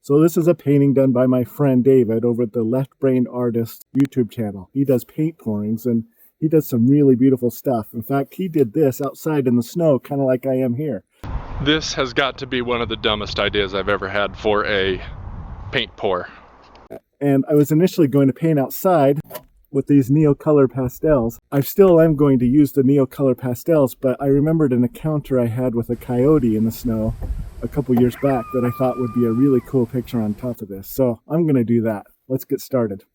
So this is a painting done by my friend David over at the LeftBrainedArtist YouTube channel. He does paint pourings and he does some really beautiful stuff. In fact, he did this outside in the snow, kind of like I am here. This has got to be one of the dumbest ideas I've ever had for a paint pour. And I was initially going to paint outside with these Neocolor pastels. I still am going to use the Neocolor pastels, but I remembered an encounter I had with a coyote in the snow a couple years back that I thought would be a really cool picture on top of this. So I'm going to do that. Let's get started.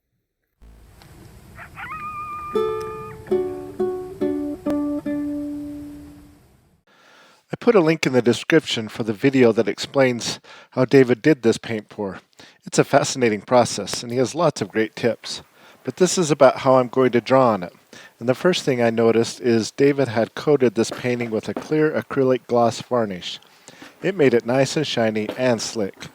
I put a link in the description for the video that explains how David did this paint pour. It's a fascinating process and he has lots of great tips. But this is about how I'm going to draw on it. And the first thing I noticed is David had coated this painting with a clear acrylic gloss varnish. It made it nice and shiny and slick.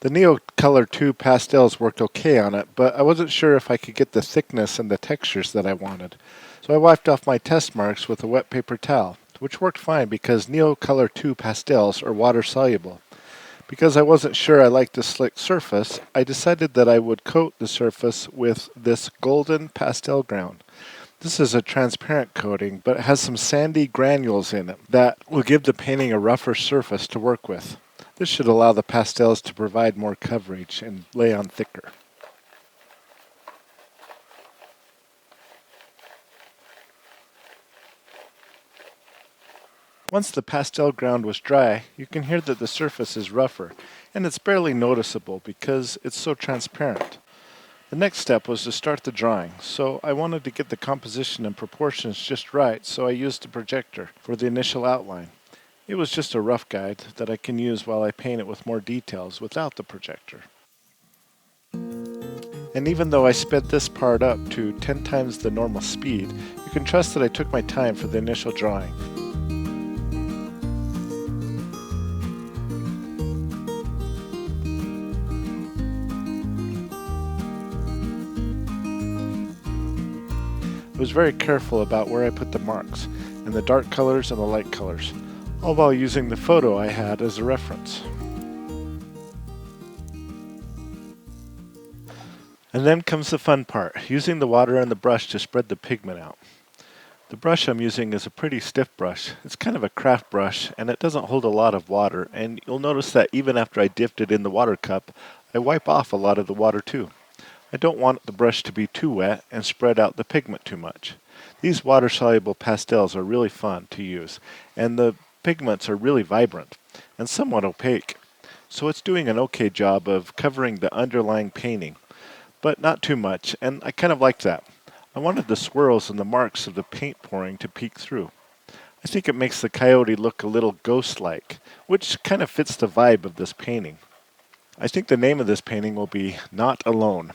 The Neocolor 2 pastels worked okay on it, but I wasn't sure if I could get the thickness and the textures that I wanted. So I wiped off my test marks with a wet paper towel, which worked fine because Neocolor 2 pastels are water soluble. Because I wasn't sure I liked the slick surface, I decided that I would coat the surface with this golden pastel ground. This is a transparent coating, but it has some sandy granules in it that will give the painting a rougher surface to work with. This should allow the pastels to provide more coverage and lay on thicker. Once the pastel ground was dry, you can hear that the surface is rougher, and it's barely noticeable because it's so transparent. The next step was to start the drawing, so I wanted to get the composition and proportions just right, so I used the projector for the initial outline. It was just a rough guide that I can use while I paint it with more details without the projector. And even though I sped this part up to 10 times the normal speed, you can trust that I took my time for the initial drawing. I was very careful about where I put the marks, and the dark colors and the light colors, all while using the photo I had as a reference. And then comes the fun part, using the water and the brush to spread the pigment out. The brush I'm using is a pretty stiff brush. It's kind of a craft brush, and it doesn't hold a lot of water, and you'll notice that even after I dipped it in the water cup, I wipe off a lot of the water too. I don't want the brush to be too wet and spread out the pigment too much. These water-soluble pastels are really fun to use, and the pigments are really vibrant and somewhat opaque. So it's doing an okay job of covering the underlying painting, but not too much, and I kind of like that. I wanted the swirls and the marks of the paint pouring to peek through. I think it makes the coyote look a little ghost-like, which kind of fits the vibe of this painting. I think the name of this painting will be Not Alone.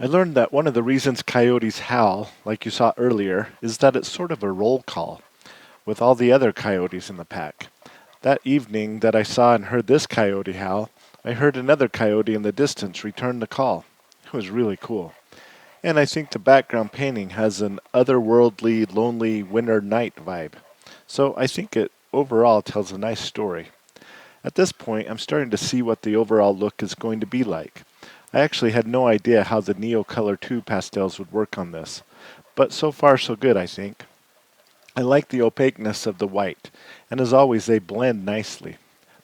I learned that one of the reasons coyotes howl, like you saw earlier, is that it's sort of a roll call with all the other coyotes in the pack. That evening that I saw and heard this coyote howl, I heard another coyote in the distance return the call. It was really cool. And I think the background painting has an otherworldly, lonely winter night vibe. So I think it overall tells a nice story. At this point, I'm starting to see what the overall look is going to be like. I actually had no idea how the Neocolor 2 pastels would work on this, but so far so good, I think. I like the opaqueness of the white, and as always they blend nicely.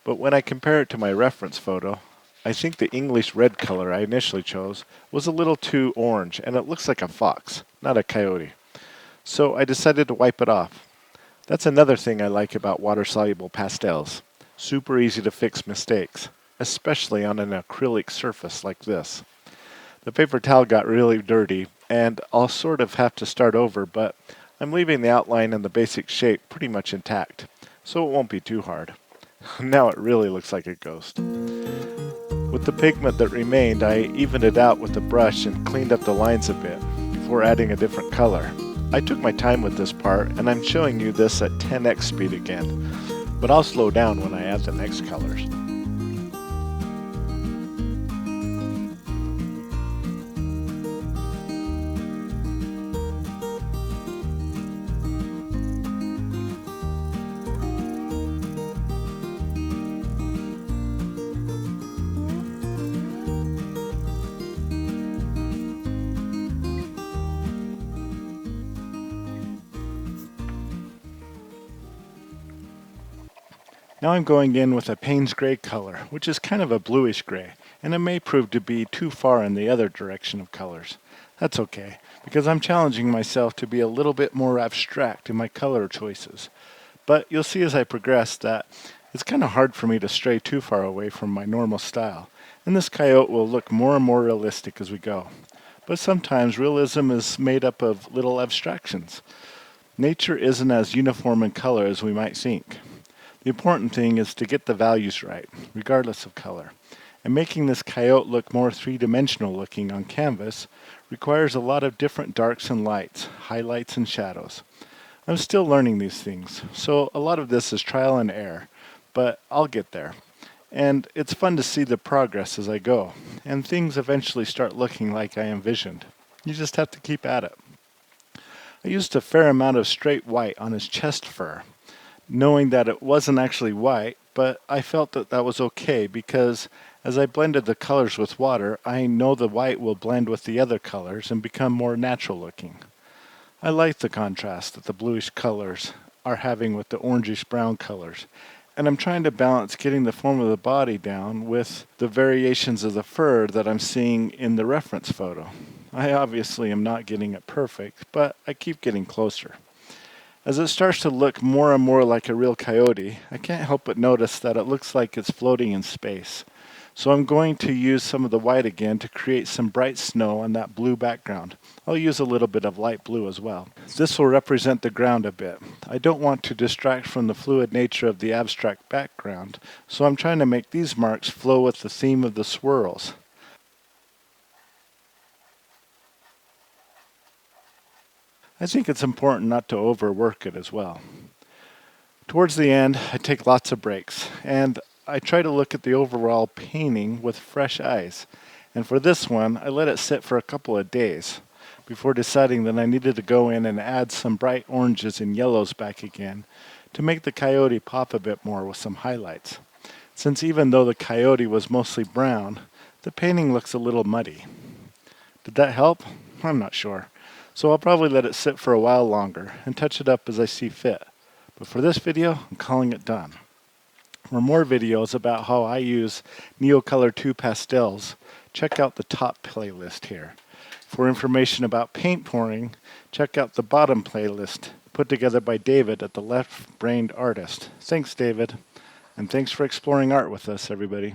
But when I compare it to my reference photo, I think the English red color I initially chose was a little too orange, and it looks like a fox, not a coyote. So I decided to wipe it off. That's another thing I like about water-soluble pastels. Super easy to fix mistakes, especially on an acrylic surface like this. The paper towel got really dirty, and I'll sort of have to start over, but I'm leaving the outline and the basic shape pretty much intact, so it won't be too hard. Now it really looks like a ghost. With the pigment that remained, I evened it out with the brush and cleaned up the lines a bit before adding a different color. I took my time with this part, and I'm showing you this at 10x speed again, but I'll slow down when I add the next colors. Now I'm going in with a Payne's Gray color, which is kind of a bluish gray, and it may prove to be too far in the other direction of colors. That's okay, because I'm challenging myself to be a little bit more abstract in my color choices. But you'll see as I progress that it's kind of hard for me to stray too far away from my normal style, and this coyote will look more and more realistic as we go. But sometimes realism is made up of little abstractions. Nature isn't as uniform in color as we might think. The important thing is to get the values right, regardless of color. And making this coyote look more three-dimensional looking on canvas requires a lot of different darks and lights, highlights and shadows. I'm still learning these things, so a lot of this is trial and error, but I'll get there. And it's fun to see the progress as I go, and things eventually start looking like I envisioned. You just have to keep at it. I used a fair amount of straight white on his chest fur, knowing that it wasn't actually white, but I felt that that was okay because as I blended the colors with water, I know the white will blend with the other colors and become more natural looking. I like the contrast that the bluish colors are having with the orangish brown colors, and I'm trying to balance getting the form of the body down with the variations of the fur that I'm seeing in the reference photo. I obviously am not getting it perfect, but I keep getting closer. As it starts to look more and more like a real coyote, I can't help but notice that it looks like it's floating in space. So I'm going to use some of the white again to create some bright snow on that blue background. I'll use a little bit of light blue as well. This will represent the ground a bit. I don't want to distract from the fluid nature of the abstract background, so I'm trying to make these marks flow with the theme of the swirls. I think it's important not to overwork it as well. Towards the end, I take lots of breaks, and I try to look at the overall painting with fresh eyes. And for this one, I let it sit for a couple of days before deciding that I needed to go in and add some bright oranges and yellows back again to make the coyote pop a bit more with some highlights. Since even though the coyote was mostly brown, the painting looks a little muddy. Did that help? I'm not sure. So I'll probably let it sit for a while longer and touch it up as I see fit. But for this video, I'm calling it done. For more videos about how I use Neocolor 2 Pastels, check out the top playlist here. For information about paint pouring, check out the bottom playlist put together by David at the LeftBrainedArtist. Thanks, David. And thanks for exploring art with us, everybody.